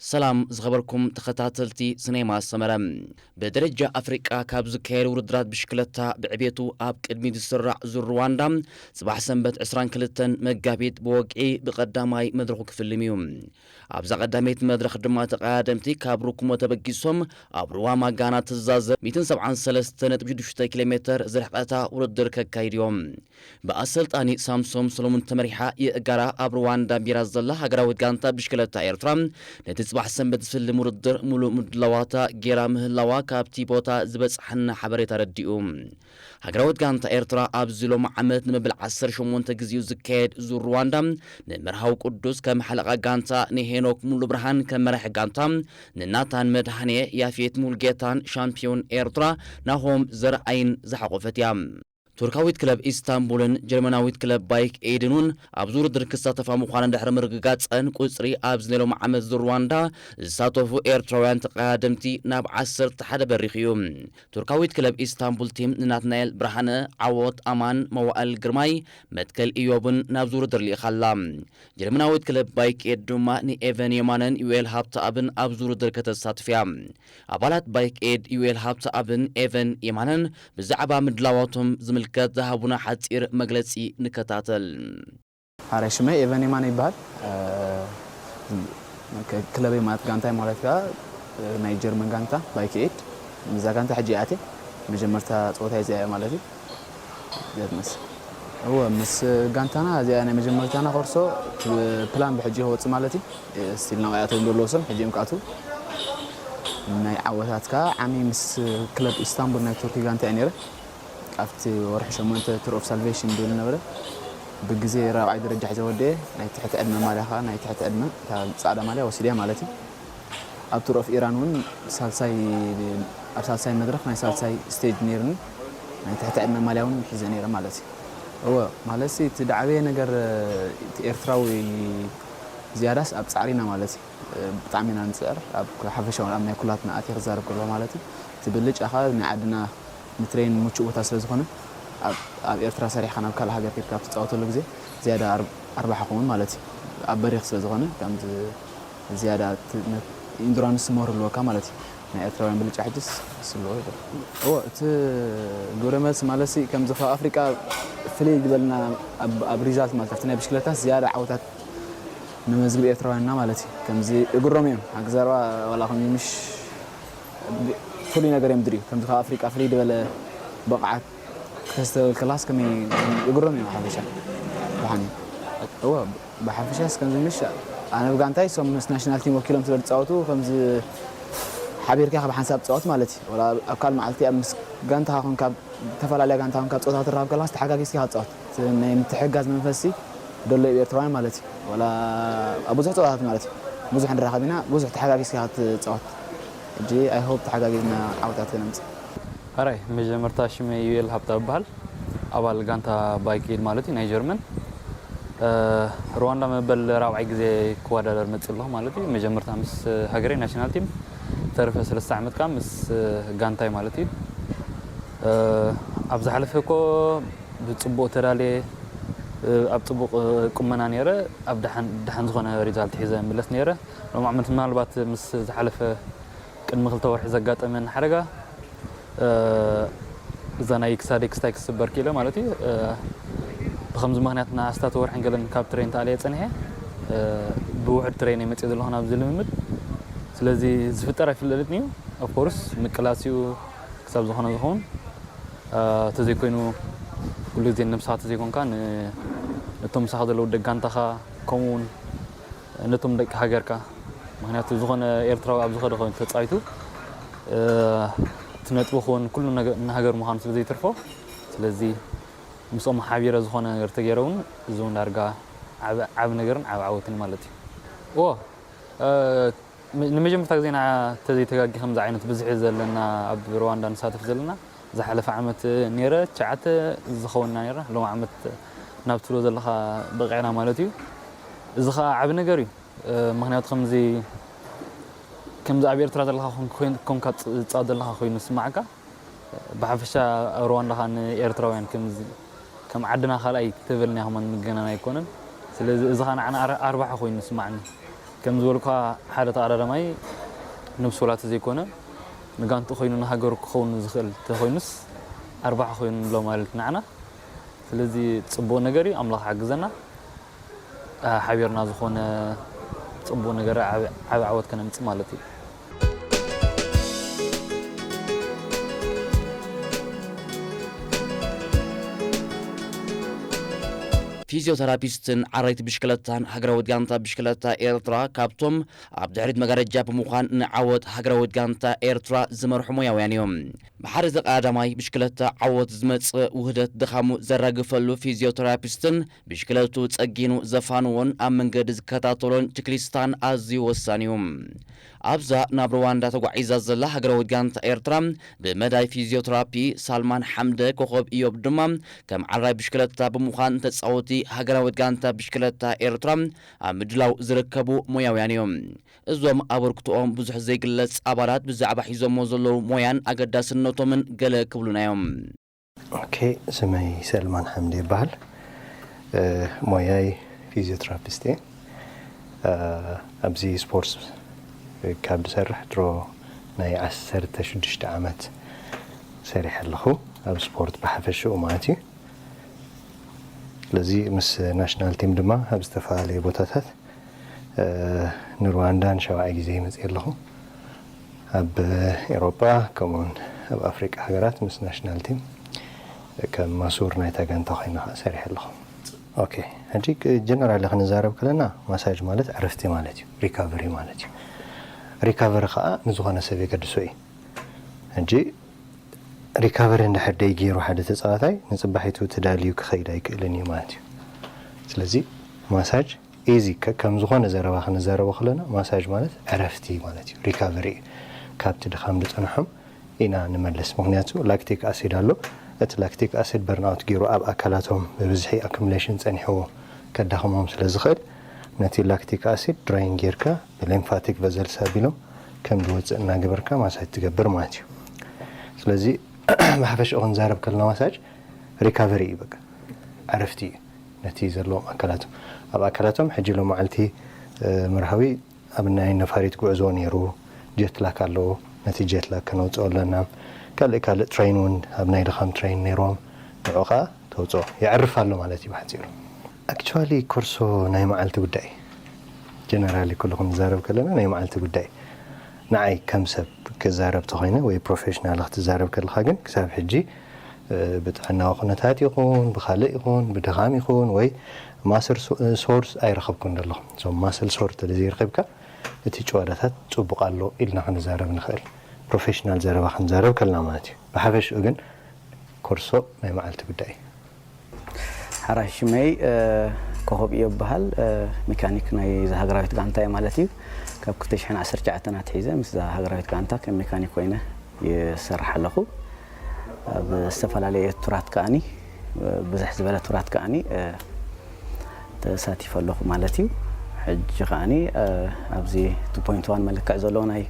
سلام زغبركم تخطاتلتي سينما السمرة بدرجة أفريقيا كابز كير وردرات بشكلتها بعبيتو أب قدمي السرع زور رواندا صباح سنبت عسران كلتن مقابيت بوقعي بقداماي مدرخو كفلميوم أبزا قداميت مدرخ دمات قادمتي كابروكم وتبقيسهم أبروا ما قانا تزازر 273 كيلومتر زرحقاتا وردر كايديوم بأسلت أني سامسوم سلومون تمريحا يقرا أبرواندا بيراز الله هقراوت قانتا بشكلتها إيرترام نتصبح سنبت سلم وردر ملو مدلواتا جيرا مهلوا كابتي بوتا زبس حنا حبريتا رديوم هقراوت قانتا إيرترا أبزلو معمد نمبل 10 شمونتا جزيو زكايد زور رواندا نمرهاو قدوس كمحلقا قانتا نهينوك ملو برهان كمرح قانتا نناتان مدهاني يافيت مولجيتان شامبيون إيرترا ناهم زرعين زحقو فتيام تركاويت كلب إسطنبولن جرمناويت كلب بايك إيدنون أبزور دركستا تفامو خانن دحر مرققات أن قصري أبزنيلو معمد زرواندا زاتوفو إيرتراويان تقادمتي ناب 10 تحد بريخيوم تركاويت كلب إسطنبول تيم ناتنايل برهانة عوض أمان موال جرماي متكل إيوبن نابزور درلي خلام جرمناويت كلب بايك إيدوما ني إيفن يمانن يويل هابتا أبن أبزور دركتا ساتفيام أبالات بايك إيد يويل هابتا أبن إيفن يمانن بزعبا مدلاواتهم زمل كات ذهبنا حتير مجلسي نكتاتل. عارشمه إيفاني ماني بعد كلابي مات كانتا مالتها نيجر من كانتا بايكيت مزا كانتا حجياتي مجمرتها صوتها زي مالتي زاد مس هو مس كانتانا زي أنا مجمرتها خرصو بلان بحجي هو مالتي ستيلنا وياتو دولوسم حجي مكاتو ناي عواتاتك عمي مس كلاب إسطنبول ناي تركي كانتا انيره أفتي ورح شمونت تور أوف سالفيشن دول نبرة بجزء رابع درجة حزة ودي ناي تحت أدنى مالها ناي تحت أدنى تساعد مالها وسيلة مالتي أب تور أوف إيرانون سالساي مدرخ ناي سالساي ستيج نيرن ناي تحت أدنى مالهون حزة نيرة مالتي هو مالتي تدعوي نجار إيرتراوي زيادة أب سعرينا مالتي بتعمينا نسعر أب حفشون أمنا كلاتنا أتي غزار كلها مالتي تبلج أخذ نعدنا مترين مچو وتاسل زخونه اب إيرترا سريحنا بكل حاجه كيف تطاوتو لغزي زياده 4 حقوم مالتي اب بريخ سل زخونه كم زياده اندرانس مور لوكا مالتي نا إيرتراوين بلج حجس سلو هو ت غورمس مالسي كم زفا افريكا فلي قبلنا اب ريزالت مالتنا بشكلتها زياده عوتات نمزغ إيرتراويننا مالتي كم زي غروميم اكزروا ولا خم مش فلي نجار يمدري كم دخل أفريقيا فلي دول بقعة كاستل كلاس كمي يقررني بحفشة بحني هو بحفشة كم زي مش أنا بقانتاي سوم ناشنال تيم وكيلهم تقدر تصوتوا كم زي حبير كي خب حساب تصوت مالتي ولا أكل معلتي أمس قانتها هون كاب تفعل عليه قانتها هون كاب صوتها تراب كلاس تحقق كيس كهات صوت نتحجز من فسي دول يتروان مالتي ولا أبو زح صوتها مالتي بوزح عند راحتنا بوزح تحقق كيس كهات صوت جي I hope تحققنا عودتنا نمس. هراي مجمرتا شمي يويل هابتا بحال أول غانتا بايكيد مالتي نيجرمن رواندا مبل راوعي غزي كوادر متصلو مالتي مجمرتا مس هاغري ناشونال تيم ترف 3 عامت كام مس غانتاي مالتي ابز حلفكو بصبو ترالي اب صبو قمنا نيره اب دحن زغونه ريزالت حيزه ملس نيره لو عملت مالبات مس حلفه قدم خلطه ورح زغاطمن حرغا زانا اكس تاكس بركيله مالتي بخمس مهنياتنا استات ورح نقلن كاب ترين تاعلي صنحه بوحد ترين يمصي دلو هنا بزل ممد سلازي زفطر يفللتني اوف كورس مكلاسيو كسب زخونه زخون تزي كوينو كل زين نمسات زي كون كان نتم ساخدلو دغانتخا كومون نتم دك هاجركا مهنياتو زخونه إيرتراو اب زخده كون تصايتو تنطبو خون كل نهاجر مهان سلازي ترفو سلازي مسوم حبيره زخونه نغير تغيرون زون دارغا عب نغيرن عب عوتن مالتي او نمجم تاغزينا تزي تغاغي خمز عينت بزح زلنا اب رواندا نساتف زلنا زحلف عمت نيره تشعت زخونا نيره لو عمت نابتلو زلخا بقعنا مالتي زخا عب نغيري مهنيات خمزي كم ذا عبير ترى الله كون كات تصاد الله خوين سمعك بحفشة رواندا خان إيرتراوين كم عدنا خلاي تبلني هم مجننا يكونن سلز إذا خان عنا 4 خوين سمعني كم زولكا حدا تقررماي نفس ولا تزيكونه نغانت خوينو نهاجر كخون زخل تخوينس أربعة خوين لو مالت معنا ስለዚህ ጽቦ ነገሪ አምላኽ ሓግዘና ሓቢርና ዝኾነ ጽቦ ነገር ዓወት ከነምጽ ማለት እዩ ፊዚዮቴራፒስትን ዓረይቲ ብሽክለታን ሃገራዊ ጋንታ ብሽክለታ ኤርትራ ካብቶም ኣብ ድሕሪት መጋረጃ ብምዃን ንዓወት ሃገራዊ ጋንታ ኤርትራ ዝመርሑ ሙያውያን እዮም ብሓደ ተቃዳማይ ብሽክለታ ዓወት ዝመጽእ ውህደት ድኻሙ ዘራግፈሉ ፊዚዮቴራፒስትን ብሽክለቱ ጸጊኑ ዘፋንዎን ኣብ መንገዲ ዝከታተሎን ችክሊስታን ኣዝዩ ወሳኒ እዩ ኣብዛ ናብ ሩዋንዳ ተጓዒዛ ዘላ ሃገራዊ ጋንታ ኤርትራ ብመዳይ ፊዚዮቴራፒ ሳልማን ሓምደ ኮኸብ ኢዮብ ድማ ከም ዓራይ ብሽክለታ ብምዃን ተጻወቲ ሃገራዊ ጋንታ ብሽክለታ ኤርትራ ኣብ ምድላው ዝርከቡ ሙያውያን እዮም እዞም ኣበርክቶኦም ብዙሕ ዘይግለጽ ኣባላት ብዛዕባ ሒዞሞ ዘለዉ ሞያን ኣገዳስነቶምን ገለ ክብሉና እዮም ኦኬ ስመይ ሰልማን ሓምደ ይበሃል ሞያይ ፊዚዮቴራፒስት ኣብዚ ስፖርት ካብ ዝሰርሕ ድሮ ናይ 16 ዓመት ሰሪሕ ኣለኹ ኣብ ስፖርት ብሓፈሽኡ ማለት እዩ ስለዚ ምስ ናሽናል ቲም ድማ ኣብ ዝተፈላለዩ ቦታታት ንሩዋንዳን ሸውዓይ ግዜ መፅእ ኣለኹ ኣብ ኤውሮጳ ከምኡውን ኣብ ኣፍሪቃ ሃገራት ምስ ናሽናል ቲም ከም ማሱር ናይ ታጋንታ ኮይና ሰሪሕ ኣለኹ ኦኬ ሕጂ ጀነራሊ ክንዛረብ ከለና ማሳጅ ማለት ዕረፍቲ ማለት እዩ ሪካቨሪ ማለት እዩ ሪካቨሪ ከዓ ንዝኾነ ሰብ የገድሶ እዩ ሕጂ ሪካቨሪ እንድሕር ደይ ገይሩ ሓደ ተፃዋታይ ንፅባሒቱ ተዳልዩ ክኸይድ ኣይክእልን እዩ ማለት እዩ ስለዚ ማሳጅ ኢዚ ከም ዝኾነ ዘረባ ክንዛረቦ ከለና ማሳጅ ማለት ዕረፍቲ ማለት እዩ ሪካቨሪ ካብቲ ድኻም ዝፀንሖም ኢና ንመለስ ምክንያቱ ላክቲክ ኣሲድ ኣሎ እቲ ላክቲክ ኣሲድ በርናውት ገይሩ ኣብ ኣካላቶም ብብዝሒ ኣኩሙሌሽን ፀኒሕዎ ከዳኽሞም ስለ ዝኽእል ነቲ ላክቲክ ኣሲድ ድራይን ጌርካ ብሊምፋቲክ ቨዘልስ ኣቢሎም ከም ዝወፅእ እናገበርካ ማሳጅ ትገብር ማለት እዩ ስለዚ ብሓፈሽኡ ክንዛረብ ከለና ማሳጅ ሪካቨሪ እዩ በቃ ዕረፍቲ እዩ ነቲ ዘለዎም ኣካላቶም ኣብ ኣካላቶም ሕጂ ሎ መዓልቲ መርሃዊ ኣብ ናይ ነፋሪት ጉዕዞ ነይሩ ጀትላክ ኣለዎ ነቲ ጀትላክ ከነውፅኦ ኣለና ካልእ ትሬን እውን ኣብ ናይ ድኻም ትሬን ነይሮም ንዑ ከዓ ተውፅኦ ይዕርፍ ኣሎ ማለት እዩ ብሓፂሩ ኣክቹዋሊ ኮርሶ ናይ መዓልቲ ጉዳይ ጀነራሊ ኩሉ ክንዛረብ ከለና ናይ መዓልቲ ጉዳይ ንዓይ ከም ሰብ ክዛረብ ተኾይነ ወይ ፕሮፌሽናል ክትዛረብ ከለኻ ግን ክሳብ ሕጂ ብጥዕናዊ ኩነታት ይኹን ብካልእ ይኹን ብድኻም ይኹን ወይ ማስል ሶርስ ኣይረኸብኩን ዘለኹ ሶም ማስል ሶርስ ተዘይረኺብካ እቲ ጨዋዳታት ፅቡቕ ኣሎ ኢልና ክንዛረብ ንኽእል ፕሮፌሽናል ዘረባ ክንዛረብ ከለና ማለት እዩ ብሓፈሽኡ ግን ኮርሶ ናይ መዓልቲ ጉዳይ ሓራይ ሽመይ ኮኸብ ኢዮብ ይበሃል ሜካኒክ ናይ ሃገራዊት ጋንታ እየ ማለት እዩ ካብ 2019 ናትሒዘ ምስ ሃገራዊት ጋንታ ከም ሜካኒክ ኮይነ ይሰርሕ ኣለኹ ኣብ ዝተፈላለየ ቱራት ከዓኒ ብዙሕ ዝበለ ቱራት ከዓኒ ተሳቲፍ ኣለኹ ማለት እዩ ሕጂ ከዓኒ ኣብዚ 2.1 መልክዕ ዘሎ ናይ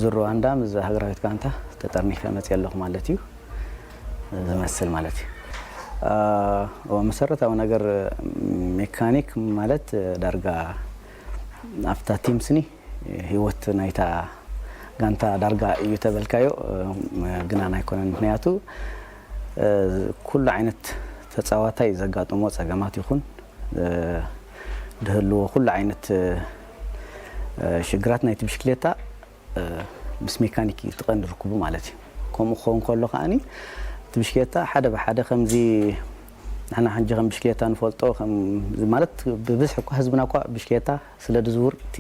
ዙር ሩዋንዳ ምስ ሃገራዊት ጋንታ ተጠርኒፈ መፅእ ኣለኹ ማለት እዩ ዝመስል ማለት እዩ መሰረታዊ ነገር ሜካኒክ ማለት ዳርጋ ኣፍታ ቲም ስኒ ህይወት ናይታ ጋንታ ዳርጋ እዩ ተበልካዮ ግና ኣይኮነን ምክንያቱ ኩሉ ዓይነት ተፃዋታይ ዘጋጥሞ ፀገማት ይኹን ድህልዎ ኩሉ ዓይነት ሽግራት ናይቲ ብሽክሌታ ምስ ሜካኒክ ትቐንዲ ርክቡ ማለት እዩ ከምኡ ክኸውን ከሎ ከዓኒ እቲ ብሽክሌታ ሓደ ብሓደ ከምዚ ንሕና ሕጂ ከም ብሽክሌታ ንፈልጦ ማለት ብብዝሒ እኳ ህዝብና እኳ ብሽክሌታ ስለ ድዝውር እቲ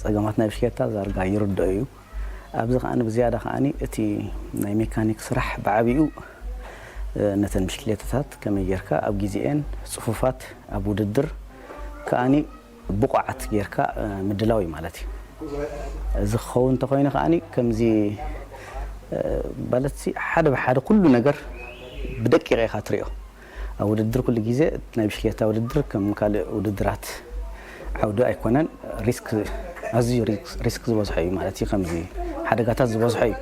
ፀገማት ናይ ብሽክሌታ ዛርጋ ይርድኦ እዩ ኣብዚ ከዓኒ ብዝያዳ ከዓኒ እቲ ናይ ሜካኒክ ስራሕ ብዓብኡ ነተን ብሽክሌታታት ከመይ ጌርካ ኣብ ግዜአን ፅፉፋት ኣብ ውድድር ከዓኒ ብቑዓት ጌርካ ምድላው እዩ ማለት እዩ እዚ ክኸውን እንተኮይኑ ከዓኒ ከምዚ ባለትሲ ሓደ ብሓደ ኩሉ ነገር ብደቂቕ ኢኻ ትሪኦ ኣብ ውድድር ኩሉ ግዜ ናይ ብሽክሌታ ውድድር ከም ካልእ ውድድራት ዓውዲ ኣይኮነን ሪስክ ኣዝዩ ሪስክ ዝበዝሖ እዩ ማለት እዩ ከምዚ ሓደጋታት ዝበዝሖ እዩ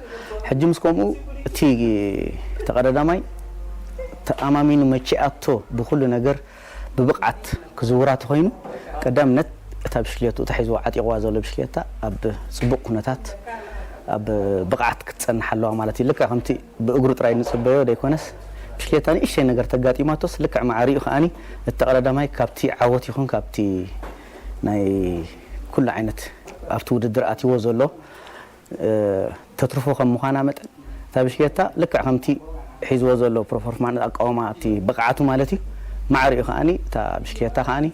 ሕጂ ምስ ከምኡ እቲ ተቐዳዳማይ ተኣማሚኑ መቺኣቶ ብኩሉ ነገር ብብቕዓት ክዝውራ ተኮይኑ ቀዳምነት እታ ብሽክሌቱ ተሒዝዋ ዓጢቕዋ ዘሎ ብሽክሌታ ኣብ ጽቡቕ ኩነታት ኣብ ብቕዓት ክትጸንሕ ኣለዋ ማለት እዩ። ልክዕ ከምቲ ብእግሩ ጥራይ ንጽበዮ ደይኮነስ ብሽክሌታ ንእሽተይ ነገር ተጋጢማቶስ ልክዕ ማዕሪኡ ከዓኒ እተቐዳዳማይ ካብቲ ዓወት ይኹን ካብቲ ናይ ኩሉ ዓይነት ኣብቲ ውድድር ኣትይዎ ዘሎ ተትርፎ ከም ምዃና መጠን እታ ብሽክሌታ ልክዕ ከምቲ ሒዝዎ ዘሎ ፐርፎርማንስ ኣቃውማ እቲ ብቕዓቱ ማለት እዩ ማዕሪኡ ከዓኒ እታ ብሽክሌታ ከዓኒ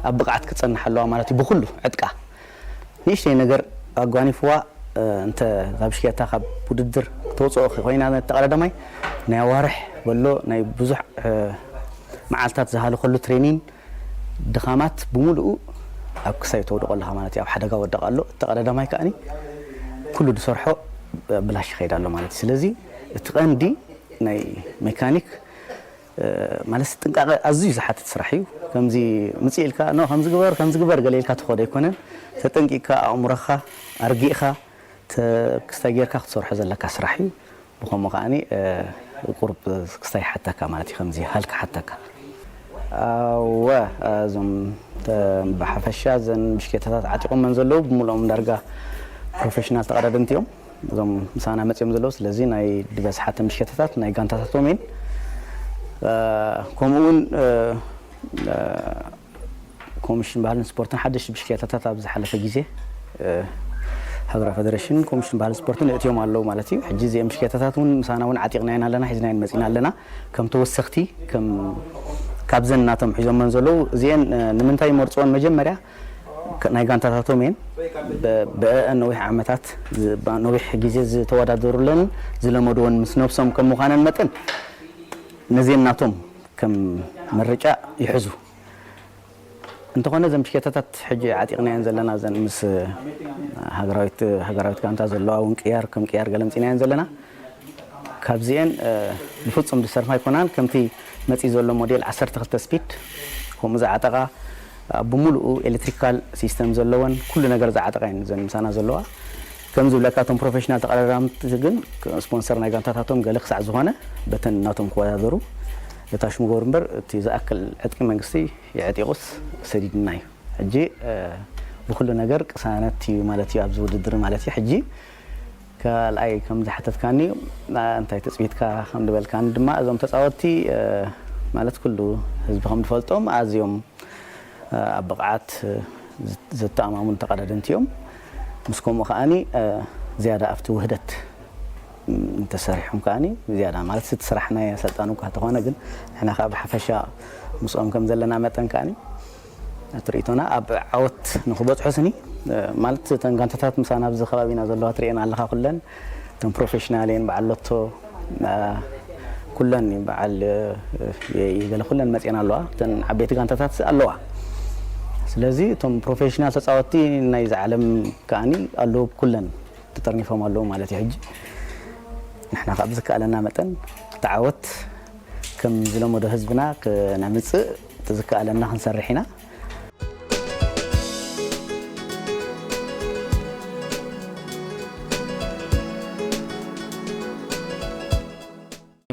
ኣብ ብቕዓት ክትጸንሕ ኣለዋ ማለት እዩ። ብኩሉ ዕጥቃ ንእሽተይ ነገር ኣጓኒፍዋ እንተ እታ ብሽክሌታ ካብ ውድድር ተውፅኦ ኮይና ተቐዳዳማይ ናይ ኣዋርሕ በሎ ናይ ብዙሕ መዓልታት ዝሃለኸሉ ትሬኒንግ ድኻማት ብምሉኡ ኣብ ክሳይ ተወድቆ ኣለኻ ማለት እዩ። ኣብ ሓደጋ ወደቕ ኣሎ ተቐዳዳማይ ከዓኒ ኩሉ ዝሰርሖ ብላሽ ይኸይድ ኣሎ ማለት እዩ። ስለዚ እቲ ቀንዲ ናይ ሜካኒክ ማለት ጥንቃቐ ኣዝዩ ዝሓትት ስራሕ እዩ። ከምዚ ምፅእ ኢልካ ኖ ከምዚ ግበር ገለ ኢልካ ትኸዶ ኣይኮነን። ተጠንቂቕካ ኣእምሮኻ ኣርጊእኻ ክስታይ ጌርካ ክትሰርሖ ዘለካ ስራሕ እዩ። ብኸምኡ ከዓኒ ቁርብ ክስታይ ሓተካ ማለት እዩ። ከምዚ ሃልካ ሓተካ ኣወ እዞም ብሓፈሻ ዘን ብሽክሌታታት ዓጢቖመን ዘለዉ ብምልኦም ዳርጋ ፕሮፌሽናል ተቐዳደምቲ እዮም እዞም ምሳና መፅኦም ዘለዉ። ስለዚ ናይ ድበዝሓተን ብሽክሌታታት ናይ ጋንታታቶም እየን። ከምኡውን ኮሚሽን ባህልን ስፖርትን ሓደሽቲ ብሽክሌታታት ኣብ ዝሓለፈ ግዜ ሃገራዊ ፌደሬሽን ኮሚሽን ባህልን ስፖርትን እትዮም ኣለዉ ማለት እዩ። ሕጂ እዚኦም ብሽክሌታታት እውን ምሳና እውን ዓጢቕናየን ኣለና ሒዝናየን መፂና ኣለና ከም ተወሰኽቲ ከም ካብዘን እናቶም ሒዞመን ዘለዉ እዚአን ንምንታይ መርፅዎን መጀመርያ ናይ ጋንታታቶም እየን ብአን ነዊሕ ዓመታት ነዊሕ ግዜ ዝተወዳደሩለን ዝለመድዎን ምስ ነብሶም ከም ምዃነን መጠን ነዚአን ናቶም ከም መርጫ ይሕዙ እንተኾነ ዘን ብሽክሌታታት ሕጂ ዓጢቕናየን ዘለና ዘን ምስ ሃገራዊት ጋንታ ዘለዋ እውን ቅያር ከም ቅያር ገለ መፂናየን ዘለና ካብዚአን ብፍጹም ድሰርፋ ኣይኮናን። ከምቲ መፂ ዘሎ ሞዴል 12 ስፒድ ከምኡ ዝዓጠቓ ብምሉኡ ኤሌክትሪካል ሲስተም ዘለወን ኩሉ ነገር ዝዓጠቓ እየን ዘን ምሳና ዘለዋ። ከም ዝብለካ እቶም ፕሮፌሽናል ተቐዳዳምቲ ግን ስፖንሰር ናይ ጋንታታቶም ገለ ክሳዕ ዝኾነ በተን እናቶም ክወዳደሩ የታሽሙ ገብሩ እምበር እቲ ዝኣክል ዕጥቂ መንግስቲ የዕጢቑስ ሰዲድና እዩ። ሕጂ ብኩሉ ነገር ቅሳነት እዩ ማለት እዩ ኣብዚ ውድድር ማለት እዩ። ሕጂ ካልኣይ ከም ዝሓተትካኒ እንታይ ተፅቢትካ ከም ዝበልካኒ ድማ እዞም ተፃወቲ ማለት ኩሉ ህዝቢ ከም ዝፈልጦም ኣዝዮም ኣብ ብቕዓት ዘተኣማሙን ተቐዳደምቲ እዮም። ምስ ከምኡ ከዓኒ ዝያዳ ኣብቲ ውህደት እንተሰሪሖም ከዓኒ ዝያዳ ማለት እቲ ስራሕ ናይ ኣሰልጣኑ እኳ እንተኾነ ግን ንሕና ከዓ ብሓፈሻ ምስኦም ከም ዘለና መጠን ከዓኒ ትርኢቶና ኣብ ዓወት ንክበፅሑ ስኒ ማለት እተን ጋንታታት ምሳና ኣብዚ ከባቢና ዘለዋ ትሪአን ኣለኻ ኩለን እተን ፕሮፌሽናል እየን በዓል ሎቶ ኩለን በዓል የገለ ኩለን መፅአን ኣለዋ እተን ዓበይቲ ጋንታታት ኣለዋ። ስለዚ እቶም ፕሮፌሽናል ተፃወቲ ናይ ዝዓለም ከዓኒ ኣለዉ ኩለን ተጠርኒፎም ኣለዉ ማለት እዩ። ሕጂ ንሕና ካብ ዝከኣለና መጠን ተዓወት ከም ዝለመዶ ህዝብና ክነምፅእ ዝከኣለና ክንሰርሕ ኢና።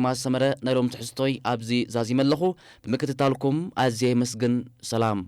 ማሰመረ ናይ ሎም ትሕዝቶይ ኣብዚ ዛዚመ ኣለኹ ብምክትታልኩም ኣዝየ መስግን ሰላም